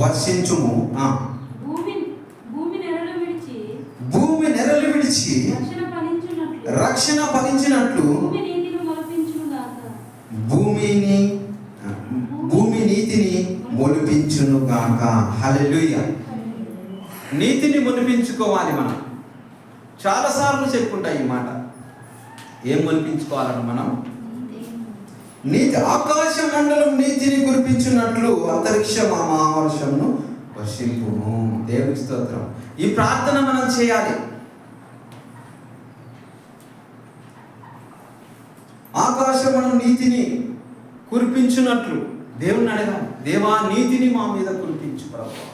వర్షించుము. భూమి నెరలు విడిచి రక్షణ ఫలించినట్లు భూమి నీతిని మొలిపించును గాక. హల్లెలూయా. నీతిని మొలిపించుకోవాలి. మనం చాలాసార్లు చెప్పుకుంటాం ఈ మాట. ఏం మొలిపించుకోవాలని మనం? నీతి. ఆకాశ మండలం నీతిని కురిపించున్నట్లు అంతరిక్ష మహావర్షమును వర్షింపుము. దేవునికి స్తోత్రం. ఈ ప్రార్థన మనం చేయాలి. ఆకాశమును నీతిని కురిపించున్నట్లు దేవుని అడగాలి. దేవా, నీతిని మా మీద కురిపించు ప్రభువా.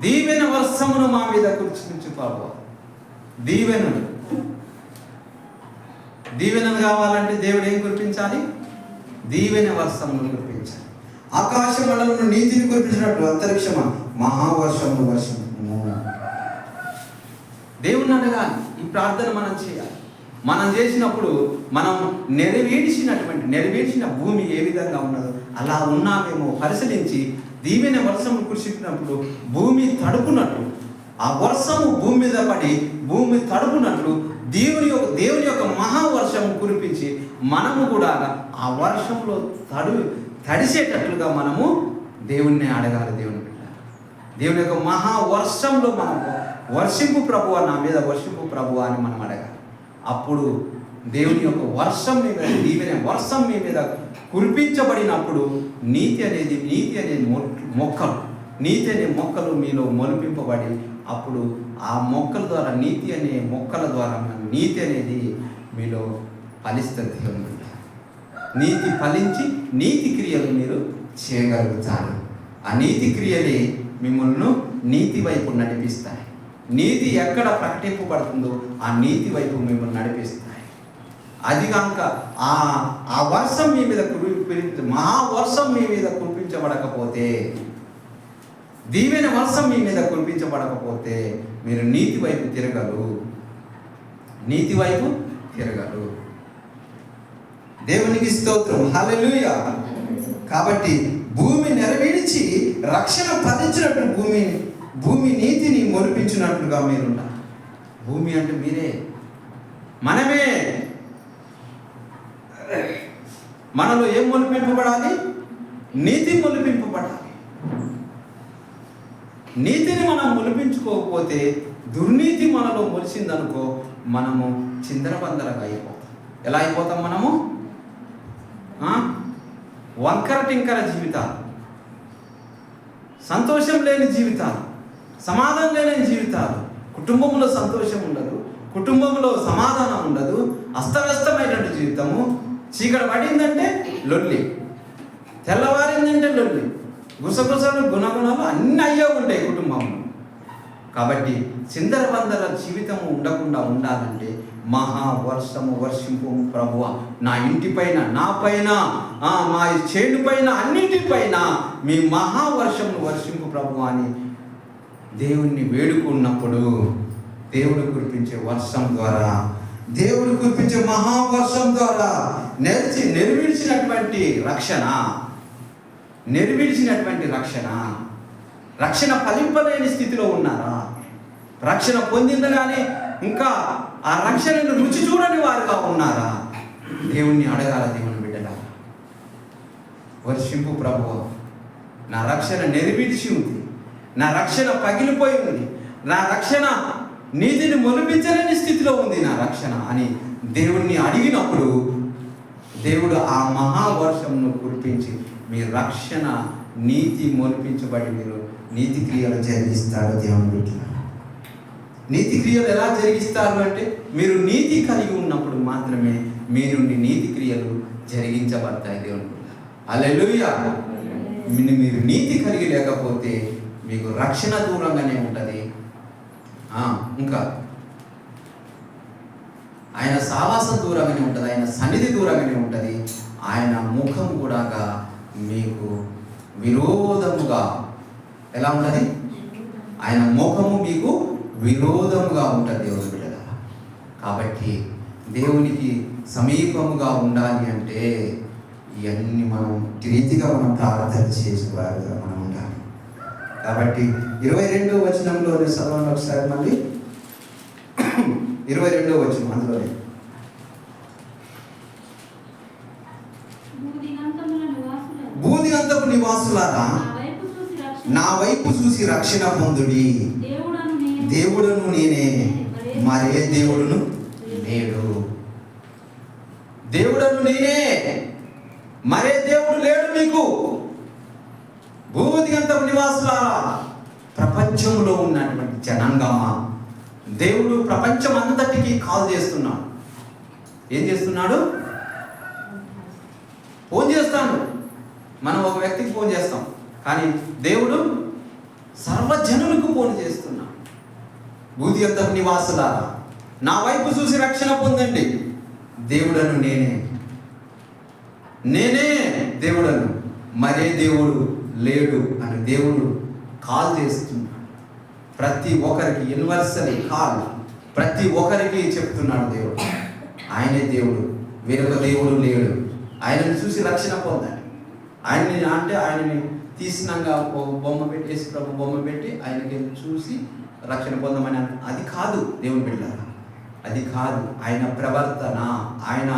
దీవెన వర్షమును మా మీద కురిపించు ప్రభువా. దీవెనలు కావాలంటే దేవుడు ఏం కురిపించాలి? దీవెన వర్షమును కురిపించాలి. ఆకాశ మండలమును నీతిని కురిపించినట్లు అంతరిక్ష మహావర్షమును వర్షము. దేవుణ్ణి అడగాలి. ఈ ప్రార్థన మనం చేయాలి. మనం చేసినప్పుడు మనం నెరవేర్చిన భూమి ఏ విధంగా ఉన్నదో అలా ఉన్నామేమో పరిశీలించి దీవెన వర్షము కురిసినప్పుడు భూమి తడుపునట్లు, ఆ వర్షము భూమి మీద పడి భూమి తడుపునట్లు దేవుని యొక్క మహావర్షము కురిపించి మనము కూడా ఆ వర్షంలో తడిసేటట్లుగా మనము దేవుణ్ణి అడగాలి. దేవుని యొక్క మహావర్షంలో మనము వర్షింపు ప్రభువా, నా మీద వర్షింపు ప్రభువా అని మనం అడగాలి. అప్పుడు దేవుని యొక్క వర్షం మీ మీద, దీవెన వర్షం మీ మీద కురిపించబడినప్పుడు నీతి అనే మొక్కలు మీలో మొలిపింపబడి అప్పుడు ఆ మొక్కల ద్వారా నీతి అనేది మీలో ఫలిస్తుంది. దేవుని నీతి ఫలించి నీతి క్రియలు మీరు చేయగలుగుతారు. ఆ నీతి క్రియలే మిమ్మల్ని నీతి వైపు నడిపిస్తాయి. నీతి ఎక్కడ ప్రకటింపబడుతుందో ఆ నీతి వైపు మిమ్మల్ని నడిపిస్తాయి. అది కనుక ఆ వర్షం మీ మీద మహావర్షం మీ మీద కురిపించబడకపోతే, దీవెన వర్షం మీ మీద కురిపించబడకపోతే మీరు నీతి వైపు తిరగరు. దేవునికి స్తోత్రం. హల్లెలూయా. కాబట్టి భూమి నెరవేర్చి రక్షణ ఫలించినట్టు భూమి నీతిని మొలిపించినట్లుగా మీరున్నారు. భూమి అంటే మీరే, మనమే. మనలో ఏం మొలిపింపబడాలి? నీతి మొలిపింపబడాలి. నీతిని మనం మొలిపించుకోకపోతే, దుర్నీతి మనలో మొలిచిందనుకో, మనము చిందరబందరగా అయిపోతాం. ఎలా అయిపోతాం? మనము వంకర టింకర జీవితాలు, సంతోషం లేని జీవితాలు, సమాధానం లేని జీవితాలు. కుటుంబంలో సంతోషం ఉండదు, కుటుంబంలో సమాధానం ఉండదు, అస్తవ్యస్తమైనటువంటి జీవితము. చీకటి పడిందంటే లొల్లి, తెల్లవారిందంటే లొల్లి, గుసగుసలు గుణగుణాలు అన్నీ అయ్యే ఉంటాయి కుటుంబంలో. కాబట్టి చిందరబందర జీవితం ఉండకుండా ఉండాలంటే మహావర్షము వర్షింపు ప్రభువ, నా ఇంటిపైన, నా పైన, మా చేను పైన, అన్నింటిపైన మీ మహావర్షమును వర్షింపు ప్రభువ అని దేవుణ్ణి వేడుకున్నప్పుడు దేవుడు కురిపించే వర్షం ద్వారా, దేవుడు కురిపించే మహావర్షం ద్వారా నెరవేర్చినటువంటి రక్షణ ఫలింపలేని స్థితిలో ఉన్నారా? రక్షణ పొందింది కానీ ఇంకా ఆ రక్షణను రుచి చూడని వారుగా ఉన్నారా? దేవుణ్ణి అడగాల. దేవుని బిడ్డలా, వర్షింపు ప్రభువా, నా రక్షణ నెరవేర్చి ఉంది, నా రక్షణ పగిలిపోయి ఉంది, నా రక్షణ నీతిని మొలిపించలేని స్థితిలో ఉంది నా రక్షణ అని దేవుణ్ణి అడిగినప్పుడు దేవుడు ఆ మహావర్షంను కురిపించి మీ రక్షణ నీతి మొలిపించబడి మీరు నీతి క్రియలు జరిగిస్తాడు. దేవుని బిడ్డలారా, నీతి క్రియలు ఎలా జరిగిస్తారు అంటే మీరు నీతి కలిగి ఉన్నప్పుడు మాత్రమే మీరు నీతి క్రియలు జరిగించబడతాయి. దేవుని హల్లెలూయా. మీరు నీతి కలిగి లేకపోతే మీకు రక్షణ దూరంగానే ఉంటుంది. ఇంకా ఆయన సావాసం దూరంగానే ఉంటుంది, ఆయన సన్నిధి దూరంగానే ఉంటుంది. ఆయన ముఖం కూడా మీకు విరోధముగా ఎలా ఉంటుంది? ఆయన ముఖము మీకు విరోధముగా ఉంటుంది. దేవుని బిడ్డలారా, కాబట్టి దేవునికి సమీపముగా ఉండాలి అంటే ఇవన్నీ మనం రీతిగా మనం ప్రార్థన చేసేవారుగా మనం ఉండాలి. కాబట్టి 22వ వచనంలోనే చదవండి ఒకసారి మళ్ళీ. 22వ వచనం అందులోనే. బూది అంతపు నివాసులారా నా వైపు చూసి రక్షణ పొందుడి. దేవుడను నేనే, మరే దేవుడును లేడు. దేవుడను నేనే, మరే దేవుడు లేడు మీకు. భూది అంతపు నివాసులారా, ప్రపంచంలో ఉన్నటువంటి జనాంగమా, దేవుడు ప్రపంచం అంతటికి కాల్ చేస్తున్నాడు. ఏం చేస్తున్నాడు? ఫోన్ చేస్తాడు. మనం ఒక వ్యక్తికి ఫోన్ చేస్తాం, కానీ దేవుడు సర్వజనులకు ఫోన్ చేస్తున్నాడు. భూది అంతపు నివాసులారా నా వైపు చూసి రక్షణ పొందండి. దేవుడను నేనే, నేనే దేవుడను, మరే దేవుడు లేడు అని దేవుడు కాల్ చేస్తున్నాడు. ప్రతి ఒక్కరికి యూనివర్సల్ కాల్, ప్రతి ఒక్కరికి చెప్తున్నాడు దేవుడు. ఆయనే దేవుడు, వేరొక దేవుడు లేడు. ఆయనను చూసి రక్షణ పొందండి. ఆయనని తీసినాక ఒక బొమ్మ పెట్టేసి, ప్రభు బొమ్మ పెట్టి ఆయనకి చూసి రక్షణ పొందమని అది కాదు దేవుని బిడ్డలారా, అది కాదు. ఆయన ప్రవర్తన, ఆయన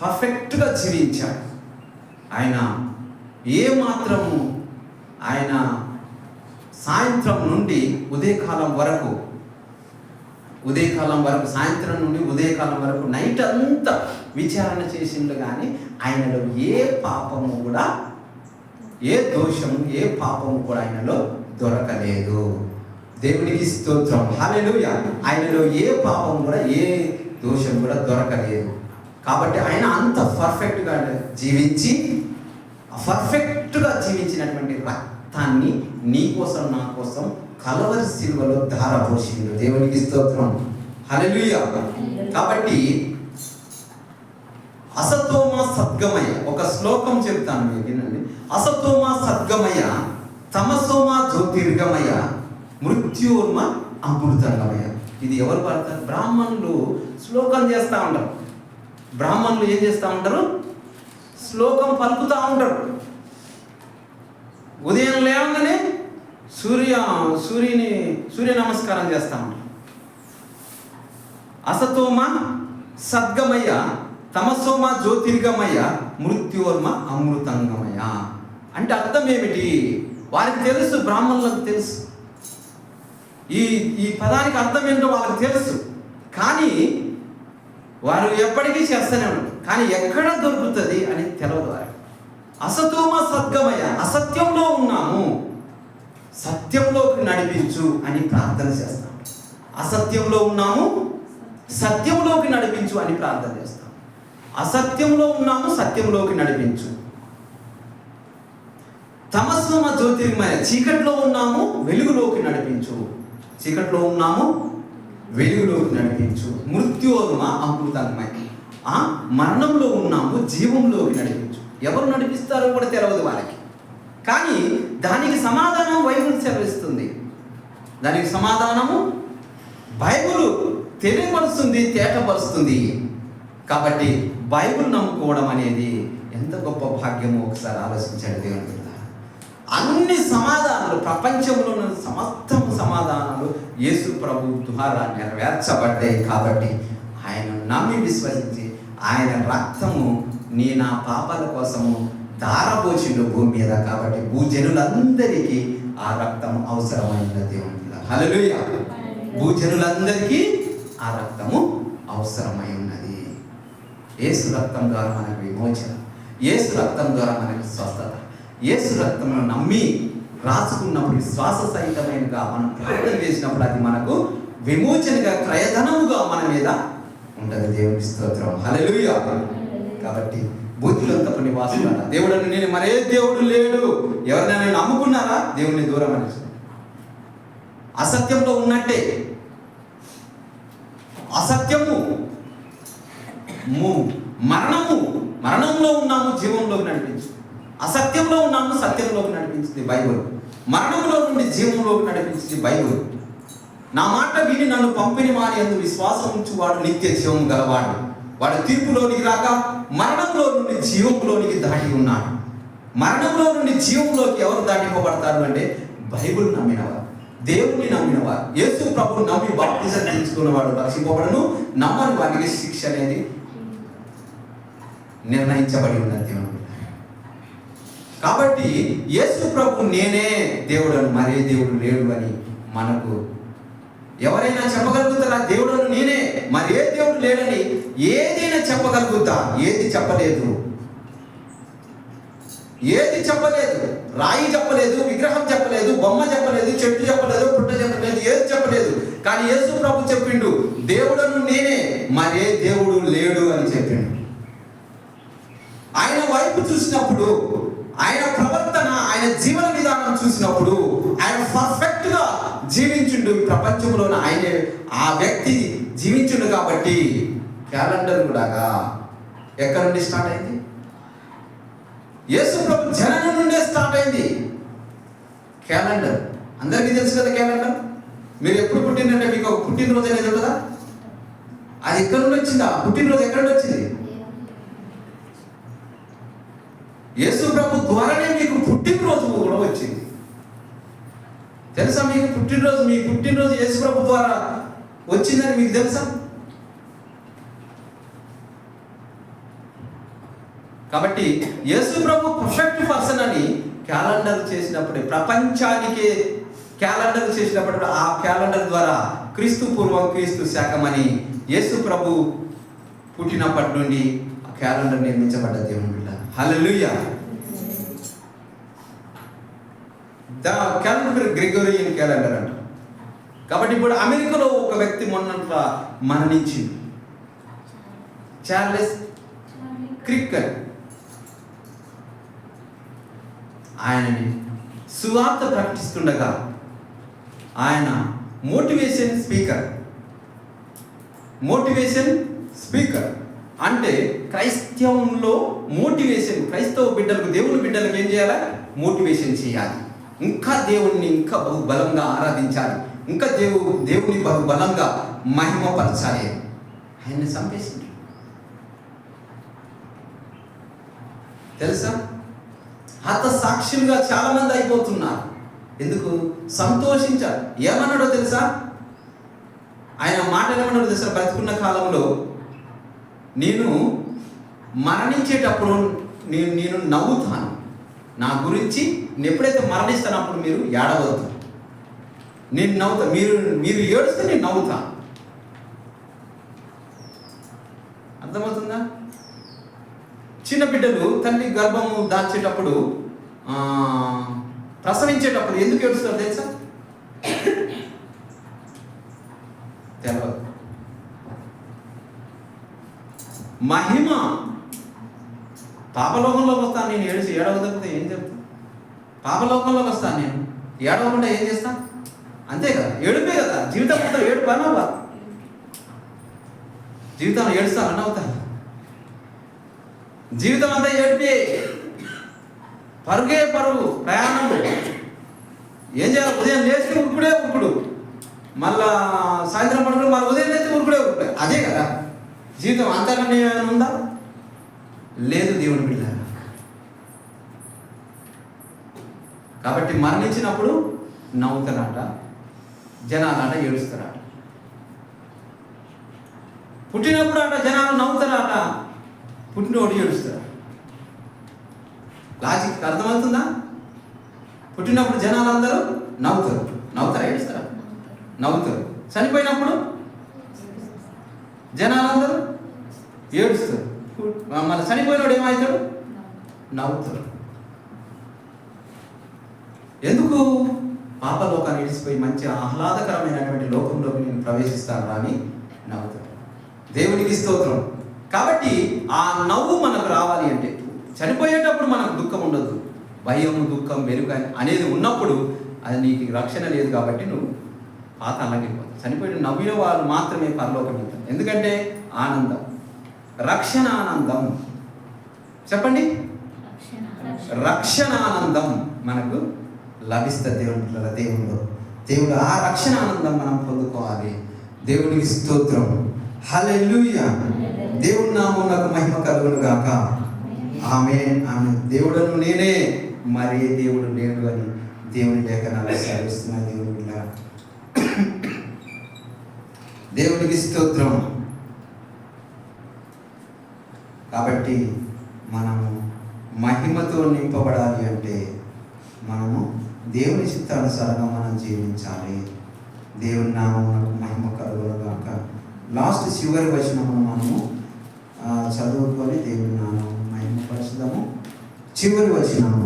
పర్ఫెక్ట్గా జీవించాడు. ఆయన ఏమాత్రము ఆయన సాయంత్రం నుండి ఉదయకాలం వరకు, సాయంత్రం నుండి ఉదయకాలం వరకు నైట్ అంతా విచారణ చేసిండు. కానీ ఆయనలో ఏ పాపము కూడా, ఏ దోషము, ఏ పాపము కూడా ఆయనలో దొరకలేదు. దేవునికి స్తోత్రం, హల్లెలూయా. ఆయనలో ఏ పాపము కూడా, ఏ దోషం కూడా దొరకలేదు. కాబట్టి ఆయన అంత పర్ఫెక్ట్గా జీవించి, పర్ఫెక్ట్గా జీవించినటువంటి రక్తాన్ని నీ కోసం, నా కోసం కలవరి సిలువలో ధారపోసిండు. దేవునికి స్తోత్రం, హల్లెలూయా. కాబట్టి అసతోమ సద్గమయ, ఒక శ్లోకం చెప్తాను మీకు వినండి. అసతోమ సద్గమయ, తమసోమ జ్యోతిర్గమయ, మృత్యోర్మ అమృతంగమయ. ఇది ఎవరు పాడతారు? బ్రాహ్మణులు శ్లోకం చేస్తూ ఉంటారు. బ్రాహ్మణులు ఏం చేస్తూ ఉంటారు? శ్లోకం పలుకుతూ ఉంటారు. ఉదయం లేవగానే సూర్య నమస్కారం చేస్తూ ఉంటారు. అసతోమ సద్గమయ, తమసోమ జ్యోతిర్గమయ, మృత్యోర్మ అమృతంగమయ. అంటే అర్థం ఏమిటి? వారికి తెలుసు, బ్రాహ్మణులకు తెలుసు ఈ పదానికి అర్థం ఏంటో వాళ్ళకి తెలుసు. కానీ వారు ఎప్పటికీ చేస్తూనే ఉంటారు, కానీ ఎక్కడ దొరుకుతుంది అని తెలియదు వారికి. అసతోమ సద్గమయ, అసత్యంలో ఉన్నాము, సత్యంలోకి నడిపించు అని ప్రార్థన చేస్తాం. అసత్యంలో ఉన్నాము, సత్యంలోకి నడిపించు అని ప్రార్థన చేస్తాం. అసత్యంలో ఉన్నాము, సత్యంలోకి నడిపించు. తమస్సోమ జ్యోతిర్మయ, చీకట్లో ఉన్నాము, వెలుగులోకి నడిపించు. చీకట్లో ఉన్నాము, వెలుగులోకి నడిపించు. మృత్యోర్మ అమృతంగమయ, మరణంలో ఉన్నాము, జీవంలోకి నడిపించు. ఎవరు నడిపిస్తారో కూడా తెలియదు వాళ్ళకి, కానీ దానికి సమాధానం బైబిల్ సెలవిస్తుంది. దానికి సమాధానము బైబిల్ తెలియపరుస్తుంది, తేటపరుస్తుంది. కాబట్టి బైబిల్ నమ్ముకోవడం అనేది ఎంత గొప్ప భాగ్యమో ఒకసారి ఆలోచించండి. దేవుని అన్ని సమాధానాలు, ప్రపంచంలో ఉన్న సమస్తం సమాధానాలు యేసు ప్రభు ద్వారా నెరవేర్చబడ్డాయి. కాబట్టి ఆయన నమ్మి విశ్వసించి ఆయన రక్తము నా పాపాల కోసము ధారపోచిండు భూమి మీద. కాబట్టి భూజనులందరికీ ఆ రక్తము అవసరమైనది. దేవుని హల్లెలూయా. భూజనులందరికీ ఆ రక్తము అవసరమై ఉన్నది. యేసు రక్తం ద్వారా మనకు విమోచన, యేసు రక్తం ద్వారా మనకు స్వస్థత, యేసు రక్తమును నమ్మి రాసుకున్నప్పుడు విశ్వాస సహితమైనగా మనం ప్రార్థన చేసినప్పుడు అది మనకు విమోచనగా, క్రయధనముగా మన మీద ఉంటుంది. దేవుని స్తోత్రం, హల్లెలూయా. కాబట్టి బుద్ధిలంతపు నివాసులారా, దేవుడని నేను మరే దేవుడు లేడు. ఎవరినైనా నమ్ముకున్నారా? దేవుని దూరం అని అసత్యంలో ఉన్నట్టే. అసత్యము మరణంలో ఉన్నాము, జీవంలోకి నడిపించు. అసత్యంలో ఉన్నాము, సత్యంలోకి నడిపించింది బైబిల్. మరణంలో నుండి జీవంలోకి నడిపించింది బైబిల్. నా మాట విని నన్ను పంపిన వారి యందు విశ్వాసం ఉంచువాడు నిత్య జీవం గలవాడు. వాడు తీర్పులోనికి రాక మరణంలో నుండి జీవంలోనికి దాటి ఉన్నాడు. మరణంలో నుండి జీవంలోకి ఎవరు దాటింపబడతారు అంటే బైబిల్ నమ్మినవారు, దేవుణ్ణి నమ్మినవారు, యేసు ప్రభువు నమ్మి బాప్తిజం తీసుకున్నవాడు రక్షింపబడను, నమ్మని వారికి శిక్ష అనేది నిర్ణయించబడి ఉన్నది దేవుడు. కాబట్టి యేసు ప్రభు నేనే దేవుడను, మరే దేవుడు లేడు అని మనకు ఎవరైనా చెప్పగలుగుతారా? దేవుడను నేనే, మరే దేవుడు లేడని ఏదైనా చెప్పగలుగుతా? ఏది చెప్పలేదు, ఏది చెప్పలేదు. రాయి చెప్పలేదు, విగ్రహం చెప్పలేదు, బొమ్మ చెప్పలేదు, చెట్టు చెప్పలేదు, పుట్ట చెప్పలేదు, ఏది చెప్పలేదు. కానీ యేసు ప్రభు చెప్పిండు, దేవుడను నేనే, మరే దేవుడు లేడు అని చెప్పిండు. ఆయన వైపు చూసినప్పుడు, ఆయన ప్రవర్తన, ఆయన జీవన విధానం చూసినప్పుడు ఆయన పర్ఫెక్ట్ గా జీవించుండు. ఈ ప్రపంచంలోనే ఆయన ఆ వ్యక్తి జీవించుండు. కాబట్టి క్యాలెండర్ కూడా ఎక్కడి నుండి స్టార్ట్ అయింది? యేసు ప్రభు జననం నుండే స్టార్ట్ అయింది క్యాలెండర్. అందరికీ తెలుసు కదా క్యాలెండర్. మీరు ఎప్పుడు పుట్టిందంటే మీకు ఒక పుట్టినరోజు అనేది ఉంటుందా? అది ఎక్కడి నుండి వచ్చిందా? పుట్టినరోజు ఎక్కడి నుండి వచ్చింది? యేసు ప్రభు ద్వారానే మీకు పుట్టినరోజు కూడా వచ్చింది. తెలుసా మీకు పుట్టినరోజు? మీ పుట్టినరోజు యేసు ప్రభు ద్వారా వచ్చిందని మీకు తెలుసా? కాబట్టి యేసు ప్రభు పర్ఫెక్ట్ పర్సన్ అని క్యాలెండర్ చేసినప్పుడు, ప్రపంచానికి క్యాలెండర్ చేసినప్పుడు, ఆ క్యాలెండర్ ద్వారా క్రీస్తు పూర్వం క్రీస్తు శాఖం అని యేసు ప్రభు పుట్టినప్పటి నుండి ఆ క్యాలెండర్ నిర్మించబడ్డ దేవుని బిడ్డ. హల్లెలూయా. ద క్యాలెండర్ గ్రెగోరియన్ క్యాలెండర్ అంట. కాబట్టి ఇప్పుడు అమెరికాలో ఒక వ్యక్తి మొన్నంత మరణించింది, చార్లెస్ క్రిక్కర్. ఆయనని సువార్త ప్రకటిస్తుండగా ఆయన మోటివేషన్ స్పీకర్ అంటే క్రైస్తవంలో మోటివేషన్, క్రైస్తవ బిడ్డలకు, దేవుని బిడ్డలకు ఏం చేయాలి? మోటివేషన్ చేయాలి. ఇంకా దేవుణ్ణి ఇంకా బహు బలంగా ఆరాధించాలి, ఇంకా దేవుని బహు బలంగా మహిమపరచాలి. ఆయన్ని చంపేసింది తెలుసా? హత సాక్షులుగా చాలా మంది అయిపోతున్నారు. ఎందుకు? సంతోషించాలి. ఏమన్నాడో తెలుసా? ఆయన మాట ఏమన్నాడో తెలుసా? బ్రతుకున్న కాలంలో నేను మరణించేటప్పుడు నేను నవ్వుతాను. నా గురించి నేను ఎప్పుడైతే మరణిస్తానో అప్పుడు మీరు ఏడవద్దు, నేను నవ్వుతా. మీరు ఏడుస్తే నేను నవ్వుతాను. అర్థమవుతుందా? చిన్న బిడ్డలు తల్లి గర్భము దాల్చేటప్పుడు, ప్రసవించేటప్పుడు ఎందుకు ఏడుస్తారు తెలుసా? తెలియదు. మహిమ పాపలోకంలోకి వస్తాను నేను, ఏడవకపోతే ఏం చెప్తాను? పాపలోకంలోకి వస్తాను నేను, ఏడవకుండా ఏం చేస్తాను? అంతే కదా, ఏడుపే కదా జీవితం మొత్తం. ఏడుపు అన్నావా? జీవితంలో ఏడుస్తాను అన్నవుతాను. జీవితం అంతా ఏడిపే, పరుగే పరుగు, ప్రయాణం. ఏం చేయాలి? ఉదయం లేస్తే ఉరుకుడు, మళ్ళా సాయంత్రం పడుకుని మళ్ళీ ఉదయం లేస్తే ఉరుకుడే. అదే కదా జీవితం. అంతకన్నా ఏమైనా ఉందా? లేదు దేవుని బిడ్డ. కాబట్టి మరణించినప్పుడు నవ్వుతారట, జనాలట ఏడుస్తారట. పుట్టినప్పుడు అట జనాలు నవ్వుతారట, పుట్టినోడు ఏడుస్తారు. లాజిక్ అర్థమవుతుందా? పుట్టినప్పుడు జనాలు అందరూ నవ్వుతారా? ఏడుస్తారా? నవ్వుతారు. చనిపోయినప్పుడు జనాలందరూ ఏడుస్తారు. మళ్ళీ చనిపోయినోడు ఏమవుతాడు? నవ్వుతాడు. ఎందుకు? పాపలోకాన్ని విడిచిపోయి మంచి ఆహ్లాదకరమైనటువంటి లోకంలోకి నేను ప్రవేశిస్తాను అని నవ్వుతాడు. దేవునికి స్తోత్రం. కాబట్టి ఆ నవ్వు మనకు రావాలి అంటే, చనిపోయేటప్పుడు మనకు దుఃఖం ఉండదు, భయం, దుఃఖం, వెనుక అనేది ఉన్నప్పుడు అది నీకు రక్షణ లేదు. కాబట్టి నువ్వు పాతాళానికి వెళ్ళిపోతావు. చనిపోయిన నవ్విన వాళ్ళు మాత్రమే పరలోకం వెళ్తారు. ఎందుకంటే ఆనందం, రక్షణ ఆనందం. చెప్పండి, రక్షణ ఆనందం మనకు లభిస్తుంది దేవుడు ఆ రక్షణ ఆనందం మనం పొందుకోవాలి. దేవునికి స్తోత్రం. హల్లెలూయా. దేవుని నామమునకు మహిమ కలుగును గాక. ఆమేన్ ఆమేన్. దేవుడను నేనే, మరే దేవుడు లేడు అని దేవుని లేఖనాలు సెలవిస్తున్నాయి. దేవుని బిడ్డలారా, దేవునికి స్తోత్రం. కాబట్టి మనము మహిమతో నింపబడాలి అంటే మనము దేవుని చిత్తానుసారంగా మనం జీవించాలి. దేవుని నామమునకు మహిమ కలుగునుగాక. లాస్ట్ చివరి వచనమును మనము చదువుకొని దేవుని నామము మహిమపరచుదాము. చివరి వచనము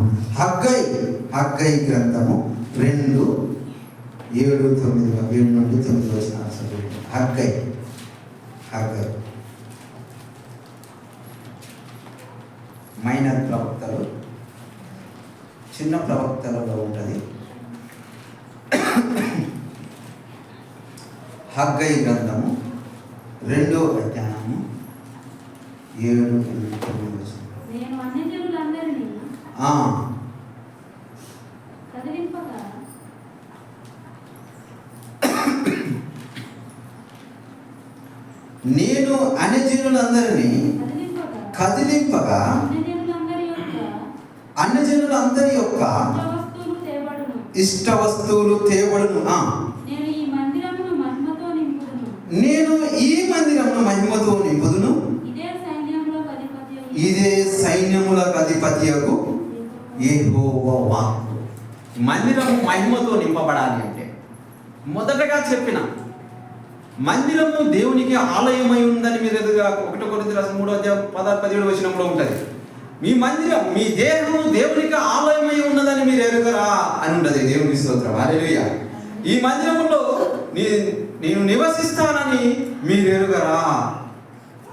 హగ్గై గ్రంథము 2:7-9 నుండి 9 వచనాలు చదువు. హగ్గై మైనర్ ప్రవక్తలు, చిన్న ప్రవక్తలలో ఉంటుంది. హగ్గై గ్రంథము 2వ అధ్యాయము 7-9 వచనం. నేను అన్యజనులందరినీ కదిలింపగా నేను అన్యజనులందరినీ కదిలింపగా అన్యజనులందరి యొక్క ఇష్ట వస్తువులు తేబడును. నేను ఈ మందిరమును మహిమతో నింపుదును. ఇదే సైన్యములకు అధిపతియగు యెహోవా వాక్కు. మందిరము మహిమతో నింపబడాలి అంటే మొదటగా చెప్పిన మందిరము దేవునికి ఆలయమై ఉందని మీరు ఎదురుగా 1 కొరింథీయుల 3:16-17 వచనంలో ఉంటుంది. మీ మందిరం, మీ దేహము దేవునికి ఆలయమై ఉన్నదని మీరు ఎరుగరా అని ఉంటుంది. దేవునికి స్తోత్రం, హల్లెలూయా. ఈ మందిరములో నేను నివసిస్తానని మీరు ఎరుగరా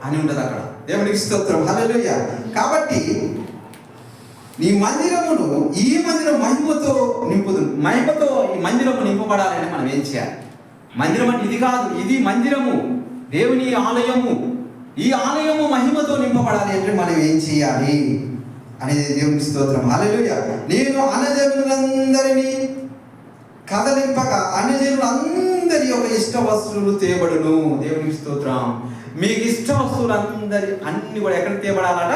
అని ఉంటుంది అక్కడ. దేవునికి స్తోత్రం, హల్లెలూయా. కాబట్టి నీ మందిరమును, ఈ మందిరం మహిమతో నింపుదు. మహిమతో ఈ మందిరము నింపబడాలని మనం ఏం చేయాలి? మందిరం అంటే ఇది కాదు, ఇది మందిరము, దేవుని ఆలయము. ఈ ఆలయము మహిమతో నింపబడాలి అంటే మనం ఏం చేయాలి అనేది దేవునికి స్తోత్రం, హల్లెలూయా. నేను అన్యజనులందరినీ కదలింపగా అన్యజనులందరి యొక్క ఇష్ట వస్తువులు తేబడును. దేవునికి స్తోత్రం. మీకు ఇష్ట వస్తువులు అన్ని కూడా ఎక్కడికి తేబడాలట?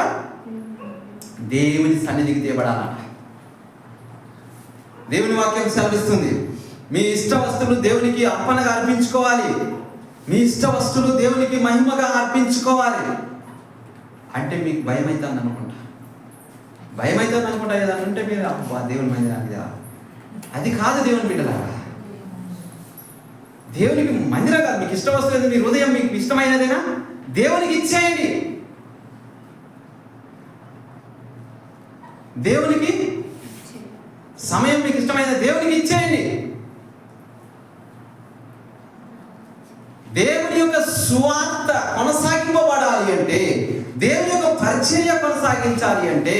దేవుని సన్నిధికి తేబడాలట. దేవుని వాక్యం సెలవిస్తుంది, మీ ఇష్ట వస్తువులు దేవునికి అర్పణగా అర్పించుకోవాలి. మీ ఇష్ట వస్తువులు దేవునికి మహిమగా అర్పించుకోవాలి. అంటే మీకు భయం అవుతుంది అనుకుంటా, కదా అంటే మీరు అబ్బా దేవుని మందిరానికి అది కాదు. దేవుని బిడ్డలారా, దేవునికి మందిరం కాదు, మీకు ఇష్ట వస్తువు మీ హృదయం మీకు ఇష్టమైనదేనా దేవునికి ఇచ్చేయండి. దేవునికి సమయం మీకు ఇష్టమైన దేవునికి ఇచ్చేయండి. దేవుని యొక్క సువార్త కొనసాగింపబడాలి అంటే, దేవుని యొక్క పరిచర్య కొనసాగించాలి అంటే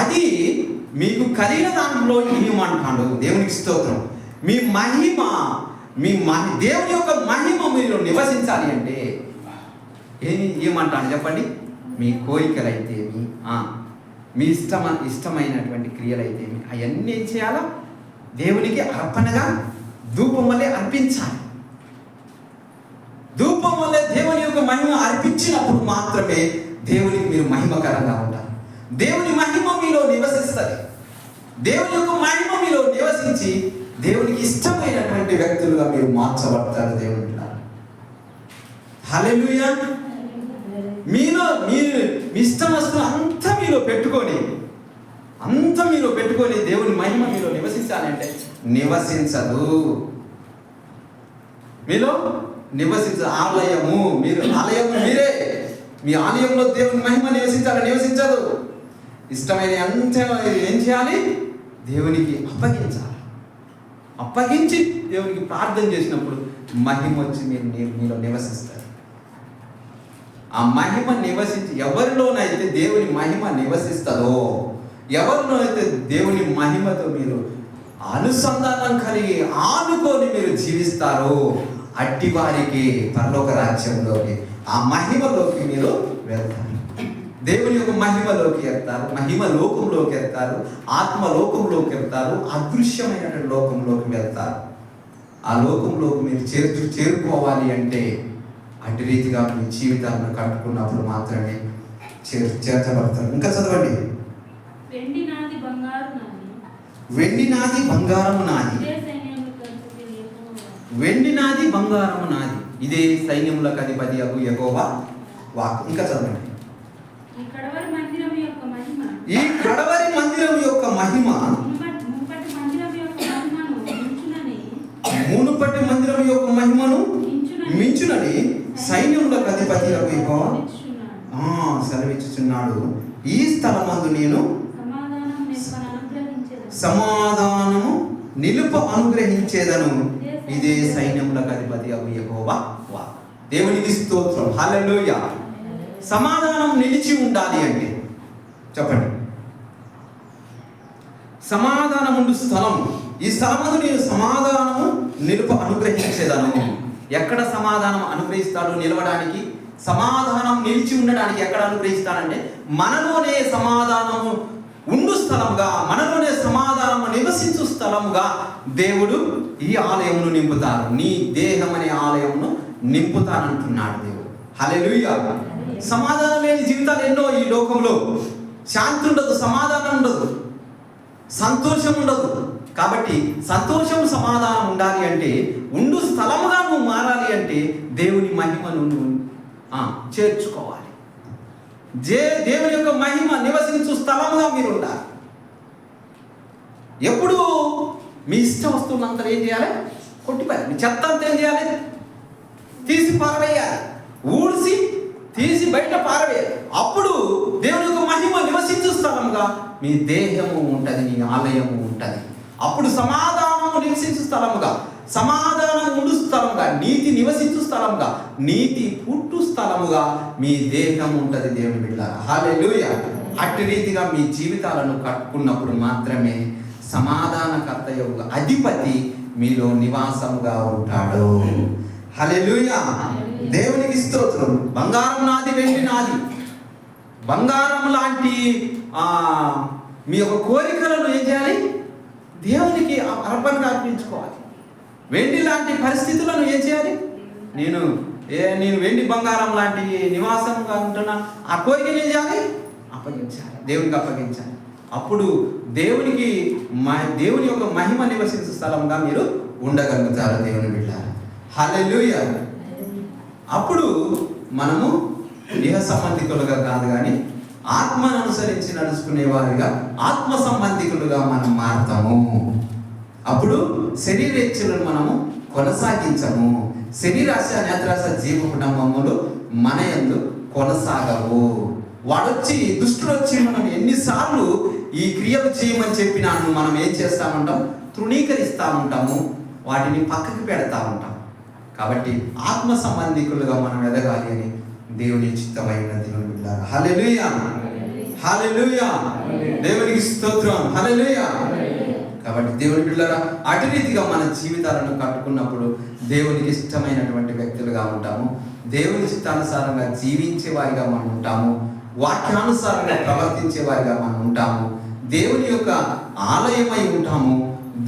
అది మీకు కలిగిన దాంట్లో ఇవ్వమంటాడు. దేవునికి స్తోత్రం. మీ మహిమ, దేవుని యొక్క మహిమ మీరు నివసించాలి అంటే ఏమంటాడు చెప్పండి? మీ కోరికలైతేమి, మీ ఇష్టమైనటువంటి క్రియలైతేమి అవన్నీ ఏం చేయాలా? దేవునికి అర్పణగా ధూపం వల్లే అర్పించాలి. ధూపం వల్లే దేవుని యొక్క మహిమ అర్పించినప్పుడు మాత్రమే దేవునికి మీరు మహిమకరంగా ఉంటారు. దేవుని మహిమ మీలో నివసిస్తుంది. దేవుని యొక్క మహిమ మీలో నివసించి దేవునికి ఇష్టమైనటువంటి వ్యక్తులుగా మీరు మార్చబడతారు. దేవుని హల్లెలూయా. మీరు ఇష్టం వస్తున్న అంతా మీలో పెట్టుకొని దేవుని మహిమ మీలో నివసించాలి అంటే నివసించదు. మీలో ఆలయము మీరే. మీ ఆలయంలో దేవుని మహిమ నివసించదు. ఇష్టమైన అంతా ఏం చేయాలి? దేవునికి అప్పగించి దేవునికి ప్రార్థన చేసినప్పుడు మహిమ వచ్చి మీలో నివసిస్తారు. ఆ మహిమ నివసించి ఎవరిలోనైతే దేవుని మహిమ నివసిస్తుందో, ఎవరిలోనైతే దేవుని మహిమతో మీరు అనుసంధానం కలిగి ఆనుకొని మీరు జీవిస్తారో అట్టి వారికి పరలోక రాజ్యంలోకి, ఆ మహిమలోకి మీరు వెళ్తారు. దేవుని యొక్క మహిమలోకి వెళ్తారు, మహిమ లోకంలోకి వెళ్తారు, ఆత్మలోకంలోకి వెళ్తారు, అదృశ్యమైనటువంటి లోకంలోకి వెళ్తారు. ఆ లోకంలోకి మీరు చేరుకోవాలి అంటే అటు రీతిగా మీ జీవితాలను కట్టుకున్నప్పుడు మాత్రమే చేర్చబడతారు. ఇంకా చదవండి. వెండి నాది బంగారు నాది, వెండి నాది బంగారము నాది, ఇదే సైన్యములకు అధిపతి యెహోవా. వెండి నాది బంగారము నాది, ఇదే సైన్యములకు అధిపతి యెహోవా వాక్కు. ఇంకా చదవండి. ఈ కడవరి మందిరం యొక్క మహిమ, ఈ కడవరి మందిరం యొక్క మహిమ మునుపటి మందిరం యొక్క మహిమను మించునని, మునుపటి మందిరం యొక్క మహిమను మించునని సైన్యములకు అధిపతి యెహోవా సెలవిచ్చుచున్నాడు. ఈ స్థలమందు నేను సమాధానము నిలుప అనుగ్రహించేదను, ఇదే సైన్యములకు అధిపతి యెహోవా వాక్కు. దేవునికి స్తోత్రం. హల్లెలూయా. సమాధానం నిలిచి ఉండాలి అంటే చెప్పండి. సమాధానం ఉండు స్థలం, ఈ స్థలమందు నేను సమాధానము నిలుప అనుగ్రహించేదను. ఎక్కడ సమాధానం అనుగ్రహిస్తాడు? నిలవడానికి, సమాధానం నిలిచి ఉండడానికి ఎక్కడ అనుగ్రహిస్తాడంటే మనలోనే సమాధానము ఉండు స్థలముగా, మనలోనే సమాధానము నివసించు స్థలముగా దేవుడు ఈ ఆలయమును నింపుతారు. నీ దేహం అనే ఆలయమును నింపుతానంటున్నాడు దేవుడు. హల్లెలూయా. సమాధానం లేని జీవితాలు ఎన్నో ఈ లోకంలో. శాంతి ఉండదు, సమాధానం ఉండదు, సంతోషం ఉండదు. కాబట్టి సంతోషం సమాధానం ఉండాలి అంటే, ఉండు స్థలముగా నువ్వు మారాలి అంటే దేవుని మహిమను నువ్వు చేర్చుకోవాలి. దేవుని యొక్క మహిమ నివసించు స్థలముగా మీరు ఉండాలి. ఎప్పుడు మీ ఇష్ట వస్తువులంతా ఏం చేయాలి? కొట్టిపోయాలి. మీ చెత్త అంతా ఏం చేయాలి? తీసి పారవేయాలి. ఊడ్చి తీసి బయట పారవేయాలి. అప్పుడు దేవుని యొక్క మహిమ నివసించు స్థలంగా మీ దేహము ఉంటుంది, మీ ఆలయము ఉంటుంది. అప్పుడు సమాధానము నివసించు స్థలముగా, సమాధానం ఉండు స్థలముగా, నీతి నివసించు స్థలముగా, నీతి పుట్టు స్థలముగా మీ దేహం ఉంటుంది. దేవుని బిడ్డలారా, హల్లెలూయా. అట్టి రీతిగా మీ జీవితాలను కట్టుకున్నప్పుడు మాత్రమే సమాధానకర్త యొక్క అధిపతి మీలో నివాసముగా ఉంటాడు. హల్లెలూయా. దేవునికి స్తోత్రం. బంగారం నాది, వెండి నాది. బంగారం లాంటి మీ యొక్క కోరికలను ఏం చేయాలి? దేవునికి అర్పణగా అర్పించుకోవాలి. వెండి లాంటి పరిస్థితులను ఏం చేయాలి? నేను వెండి బంగారం లాంటి నివాసంగా ఉంటున్నా, ఆ కోరికను ఏం చేయాలి? అప్పగించాలి, దేవునికి అప్పగించాలి. అప్పుడు దేవుని యొక్క మహిమ నివసించే స్థలంగా మీరు ఉండగలుగుతారు. దేవుని బిడ్డలారా, హల్లెలూయా. అప్పుడు మనము దేహ సంబంధికులుగా కాదు కానీ ఆత్మను అనుసరించి నడుచుకునే వారిగా, ఆత్మ సంబంధికులుగా మనం మారుతాము. అప్పుడు శరీరేచ్ఛలను మనము కొనసాగించము. శరీరాశ, నేత్రాశ, జీవ కుటుంబములు మన యందు కొనసాగవు. వాడొచ్చి, దుష్టుడు వచ్చి మనం ఎన్నిసార్లు ఈ క్రియలు చేయమని చెప్పినాను మనం ఏం చేస్తామంటాం? తృణీకరిస్తూ ఉంటాము, వాటిని పక్కకి పెడతా ఉంటాం. కాబట్టి ఆత్మ సంబంధికులుగా మనం ఎదగాలి అని దేవుని చిత్తమైన దేవుని బిడ్డలారా, హల్లెలూయా, హల్లెలూయా. దేవునికి స్తోత్రం. హల్లెలూయా. కాబట్టి దేవుని బిడ్డలారా, అటు రీతిగా మన జీవితాలను కట్టుకున్నప్పుడు దేవునికి ఇష్టమైనటువంటి వ్యక్తులుగా ఉంటాము. దేవుని చిత్తానుసారంగా జీవించే వారిగా మనం ఉంటాము. వాక్యానుసారంగా ప్రవర్తించే వారిగా మనం ఉంటాము. దేవుని యొక్క ఆలయమై ఉంటాము.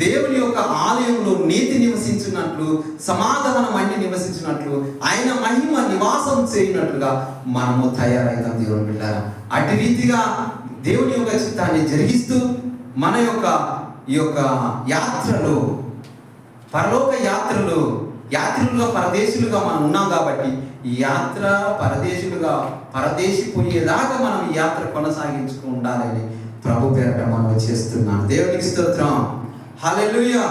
దేవుని యొక్క ఆలయంలో నీతి నివసించినట్లు, సమాధానం అన్ని నివసించినట్లు, ఆయన మహిమ నివాసం చేయనట్లుగా మనము తయారైతాం. దేవుని బిడ్డలారా, అటు రీతిగా దేవుని యొక్క చిత్తాన్ని జరిగిస్తూ మన యొక్క ఈ యొక్క యాత్రలో, పరలోక యాత్రలుగా పరదేశులుగా మనం ఉన్నాం. కాబట్టి ఈ యాత్ర పరదేశిపోయేదాకా మనం ఈ యాత్ర కొనసాగించుకు ఉండాలని ప్రభు పేరట మనం చేస్తున్నాం. దేవునికి స్తోత్రం. హల్లెలూయా.